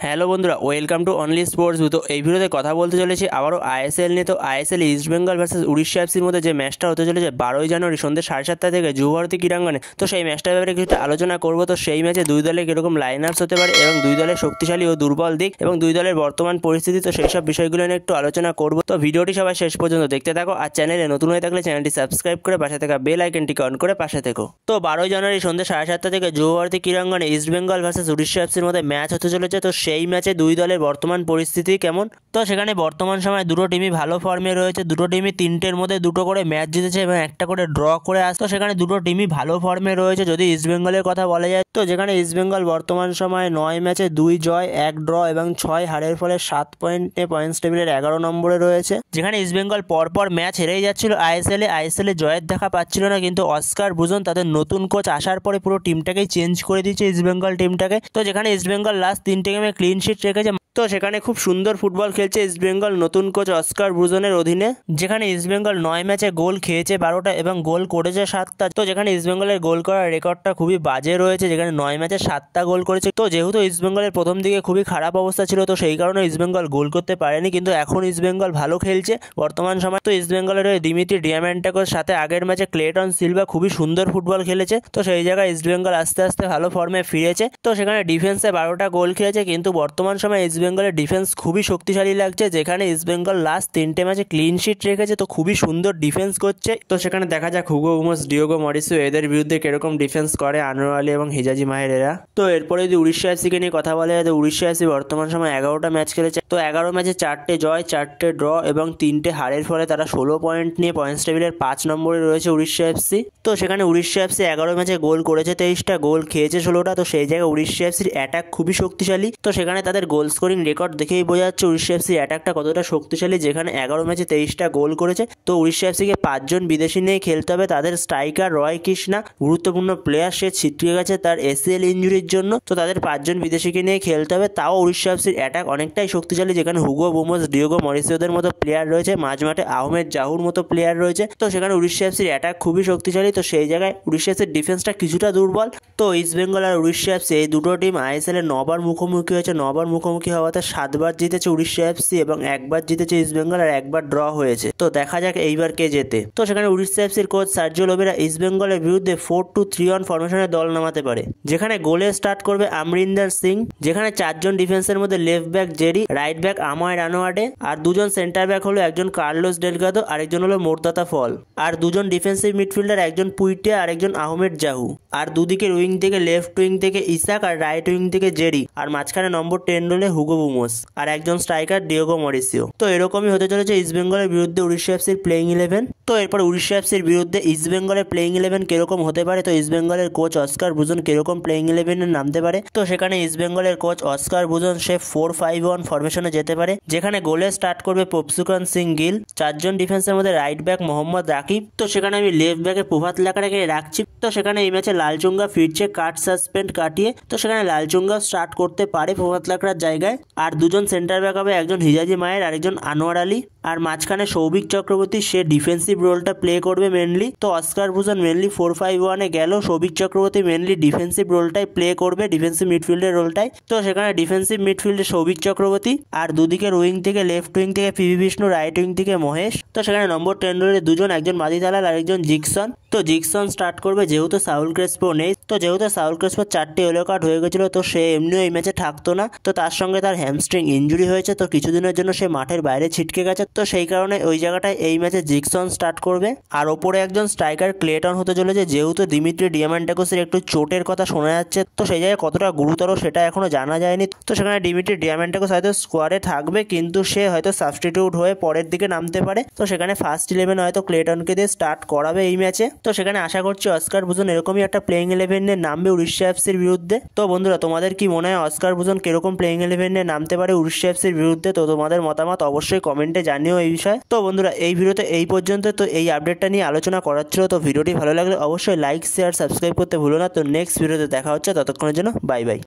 Hello বন্ধুরা, welcome to only sports. তো এই ভিডিওতে কথা বলতে চলেছি আবারও আইএসএল নিয়ে। তো আইএসএল ইস্ট বেঙ্গল ভার্সেস উড়িষ্যা এফসির মধ্যে যে ম্যাচটা হতে চলেছে 12ই জানুয়ারি সন্ধ্যে 7:30 থেকে যুবভারতী ক্রীড়াঙ্গনে, তো সেই ম্যাচটার ব্যাপারে কিছুটা আলোচনা করবো। তো সেই ম্যাচে দুই দলের কীরকম লাইন আপস হতে পারে এবং দুই দলের শক্তিশালী ও দুর্বল দিক এবং দুই দলের বর্তমান পরিস্থিতি, তো সেই সব বিষয়গুলো নিয়ে একটু আলোচনা করবো। তো ভিডিওটি সবাই শেষ পর্যন্ত দেখতে থাকো, আর চ্যানেলে নতুন হয়ে থাকলে চ্যানেলটি সাবস্ক্রাইব করে পাশে থাকা বেল আইকনটিকে অন করে পাশে থেকো। তো 12ই জানুয়ারি সন্ধ্যে 7:30 থেকে যুবভারতী ক্রীড়াঙ্গনে ইস্ট বেঙ্গল ভার্সেস উড়িষ্যা এফসির মধ্যে ম্যাচ হতে চলেছে। তো সেই ম্যাচে দুই দলের বর্তমান পরিস্থিতি কেমন, তো সেখানে বর্তমান সময় দুটো টিমই ভালো ফর্মে রয়েছে। দুটো টিমই 3টের মধ্যে 2টো করে ম্যাচ জিতেছে এবং একটা করে ড্র করে আসতো। সেখানে দুটো টিমই ভালো ফর্মে রয়েছে। যদি ইস্ট বেঙ্গলের কথা বলা যায়, তো যেখানে ইস্ট বেঙ্গল বর্তমান সময়ে 9 ম্যাচে 2 জয় 1 ড্র এবং 6 হারের ফলে 7 পয়েন্টে পয়েন্টস টেবিলের 11 নম্বরে রয়েছে। যেখানে ইস্ট বেঙ্গল পরপর ম্যাচ হেরেই যাচ্ছিল আইএসএলে জয়ের দেখা পাচ্ছিল না, কিন্তু অস্কার ব্রুজন তাদের নতুন কোচ আসার পরে পুরো টিমটাকেই চেঞ্জ করে দিচ্ছে ইস্ট বেঙ্গল টিমটাকে। তো যেখানে ইস্ট বেঙ্গল লাস্ট 3টে গেমে ক্লিন শিট রেখেছে, তো সেখানে খুব সুন্দর ফুটবল খেলছে ইস্ট বেঙ্গল নতুন কোচ অস্কার ব্রুজনের অধীনে। যেখানে ইস্ট বেঙ্গল 9 ম্যাচে গোল খেয়েছে 12টা এবং গোল করেছে 7টা। তো যেখানে ইস্ট বেঙ্গলের গোল করার রেকর্ডটা খুবই বাজে রয়েছে, যেখানে 9 ম্যাচে 7টা গোল করেছে। তো যেহেতু ইস্ট বেঙ্গলের প্রথম দিকে খুবই খারাপ অবস্থা ছিল, তো সেই কারণে ইস্ট বেঙ্গল গোল করতে পারেনি, কিন্তু এখন ইস্ট বেঙ্গল ভালো খেলছে বর্তমান সময়। তো ইস্ট বেঙ্গলের ওই দিমিত্রি ডিয়ামান্টাকোর সাথে আগের ম্যাচে ক্লেটন সিলভা খুবই সুন্দর ফুটবল খেলেছে। তো সেই জায়গায় ইস্ট বেঙ্গল আস্তে আস্তে ভালো ফর্মে ফিরেছে। তো সেখানে ডিফেন্সে 12টা গোল খেয়েছে, কিন্তু বর্তমান সময় ইস্ট বেঙ্গলের ডিফেন্স খুবই শক্তিশালী লাগছে। যেখানে ইস্ট বেঙ্গল লাস্ট 3টে ম্যাচে ক্লিন শিট রেখেছে, তো খুবই সুন্দর ডিফেন্স করছে। তো সেখানে দেখা যাক হুগো বুমোস, ডিওগো মরিসিও এদের বিরুদ্ধে কিরকম ডিফেন্স করে আনোয়ার আলী এবং হিজাজি মাহের এরা। তো এরপরে যদি উড়িষ্যা এফসিকে নিয়ে কথা বলা যায়, তো উড়িষ্যা এফসি বর্তমান সময় 11টা ম্যাচ খেলেছে। তো 11 ম্যাচে 4টে জয় 4টে ড্র এবং 3টে হারের ফলে তারা 16 পয়েন্ট নিয়ে পয়েন্টস টেবিলের 5 নম্বরে রয়েছে উড়িষ্যা এফসি। তো সেখানে উড়িষ্যা এফসি 11 ম্যাচে গোল করেছে 23টা, গোল খেয়েছে 16টা। তো সেই জায়গায় উড়িষ্যা এফসির অ্যাটাক খুবই শক্তিশালী। তো সেখানে তাদের গোল স্কোরিং রেকর্ড দেখেই বোঝা যাচ্ছে উড়িষ্যা এফসি অ্যাটাকটা কতটা শক্তিশালী। যেখানে 11 ম্যাচে 23টা গোল করেছে। তো উড়িষ্যা এফসিকে 5 জন বিদেশি নিয়ে খেলতে হবে। তাদের স্ট্রাইকার রয় কৃষ্ণা গুরুত্বপূর্ণ প্লেয়ার, সে ছিটকে গেছে তার এসিএল ইঞ্জুরির জন্য। তো তাদের 5 জন বিদেশিকে নিয়ে খেলতে হবে। তাও উড়িষ্যা এফসির অ্যাটাক অনেকটাই শক্তিশালী, যেখানে হুগো বুমোস, ডিওগো মরিসিওদের মতো প্লেয়ার রয়েছে, মাঝমাঠে আহমেদ জাহুর মতো প্লেয়ার রয়েছে। তো সেখানে উড়িষ্যা এফসির অ্যাটাক খুবই শক্তিশালী। তো সেই জায়গায় উড়িষ্যা এফসির ডিফেন্সটা কিছুটা দুর্বল। তো ইস্ট বেঙ্গল আর উড়িষ্যা এফসি এই দুটো টিম আইএসএল এর 9বার মুখোমুখি হয়েছে। 9বার মুখোমুখি হওয়াতে 7বার জিতেছে উড়িষ্যা এফসি এবং 1বার জিতেছে ইস্ট বেঙ্গল আর 1বার ড্র হয়েছে। তো দেখা যাক এইবার কে জেতে। তো সেখানে উড়িষ্যা এফসির কোচ সার্জিও লোবেরা ইস্ট বেঙ্গলের বিরুদ্ধে 4-2-3-1 ফরমেশনে দল নামাতে পারে। যেখানে গোলে স্টার্ট করবে আমরিন্দর সিং, যেখানে 4 জন ডিফেন্সের মধ্যে left back Jerry, right back আমায় রানোয়াডে, আর 2 জন সেন্টার ব্যাক হলো একজন কার্লোস ডেলগাদো আর একজন হলো মোরদাতা ফল, আর 2 জন ডিফেন্সিভ মিডফিল্ডার একজন পুইটে আর একজন আহমেদ জাহু, আর দুদিকের উইং থেকে লেফট উইং থেকে ইসাক আর রাইট উইং থেকে জেরি, আর মাঝখানে নম্বর 10 রোলে হুগো বুমোস আর একজন স্ট্রাইকার ডিওগো মরিসিও। তো এরকমই হতে চলেছে ইস্ট বেঙ্গলের বিরুদ্ধে উড়িষ্যা এফসির প্লেইং 11। তো এরপর উড়িষ্যা এফসির বিরুদ্ধে ইস্ট বেঙ্গলের প্লেইং 11 কিরকম হতে পারে, তো ইস্ট বেঙ্গলের কোচ অস্কার ব্রুজন কিরকম প্লেইং 11-এ নামতে পারে। তো সেখানে ইস্ট বেঙ্গলের কোচ অস্কার ব্রুজন সে 4-5-1 ফরমেশনে যেতে পারে। যেখানে গোলে স্টার্ট করবে পপসুকান সিং গিল, 4 জন ডিফেন্সের মধ্যে রাইট ব্যাক মোহাম্মদ রাকিব। তো সেখানে আমি লেফট ব্যাকে প্রভাত লাকারাকে রাখছি। তো সেখানে এই ম্যাচে লালচুঙ্গা ফিরছে কাট সাসপেন্ড কাটিয়ে। তো সেখানে লালচুঙ্গা স্টার্ট করতে পারে প্রভাত লাকড়ার জায়গায়। আর 2 জন সেন্টার ব্যাক হবে একজন হিজাজি মায়ের আর একজন আনোয়ার আলী, আর মাঝখানে সৌভিক চক্রবর্তী, সে ডিফেন্সিভ রোলটা প্লে করবে মেনলি। তো অস্কার ব্রুজন মেনলি 4-5-1-এ গেল, সৌভিক চক্রবর্তী মেনলি ডিফেন্সিভ রোলটাই প্লে করবে, ডিফেন্সিভ মিডফিল্ডের রোলটাই। তো সেখানে ডিফেন্সিভ মিডফিল্ডে সৌভিক চক্রবর্তী, আর দুদিকের উইং থেকে লেফট উইং থেকে পিভি বিষ্ণু, রাইট উইং থেকে মহেশ। তো সেখানে নম্বর 10 রোলে 2 জন, একজন মাদি দালাল আর একজন জিকসন। তো জিকসন স্টার্ট করবে যেহেতু সাউল ক্রেসপো নেই। তো যেহেতু সাউল ক্রেসপোর 4টে ইয়েলো কার্ড হয়ে গেছিল, তো সে এমনিও এই ম্যাচে থাকতো না। তো তার সঙ্গে তার হ্যামস্ট্রিং ইঞ্জুরি হয়েছে, তো কিছুদিনের জন্য সে মাঠের বাইরে ছিটকে গেছে। তো সেই কারণে ওই জায়গাটায় এই ম্যাচে জিকসন স্টার্ট করবে। আর ওপরে একজন স্ট্রাইকার ক্লেটন হতে চলেছে, যেহেতু দিমিত্রি ডিয়ামান্টাকোসের একটু চোটের কথা শোনা যাচ্ছে। তো সেই জায়গায় কতটা গুরুতর সেটা এখনো জানা যায়নি। তো সেখানে দিমিত্রি ডিয়ামান্টাকোস হয়তো স্কোয়াডে থাকবে, কিন্তু সে হয়তো সাবস্টিটিউট হয়ে পরের দিকে নামতে পারে। তো সেখানে ফার্স্ট 11 হয়তো ক্লেটনকে দিয়ে স্টার্ট করাবে এই ম্যাচে। তো সেখানে আশা করছি অস্কার ব্রুজন এরকমই একটা প্লেইং 11 নিয়ে নামবে উড়িষ্যা এফসির বিরুদ্ধে। তো বন্ধুরা, তোমাদের কি মনে হয় অস্কার ব্রুজন কিরকম প্লেইং 11 নিয়ে নামতে পারে উড়িষ্যা এফসির বিরুদ্ধে? তো তোমাদের মতামত অবশ্যই কমেন্টে জানিও এই বিষয়ে। তো বন্ধুরা, এই ভিডিওতে এই পর্যন্ত। তো এই আপডেটটা নিয়ে আলোচনা করার ছিল। তো ভিডিওটি ভালো লাগলে অবশ্যই লাইক, শেয়ার, সাবস্ক্রাইব করতে ভুলো না। তো নেক্সট ভিডিওতে দেখা হচ্ছে, ততক্ষণের জন্য বাই বাই।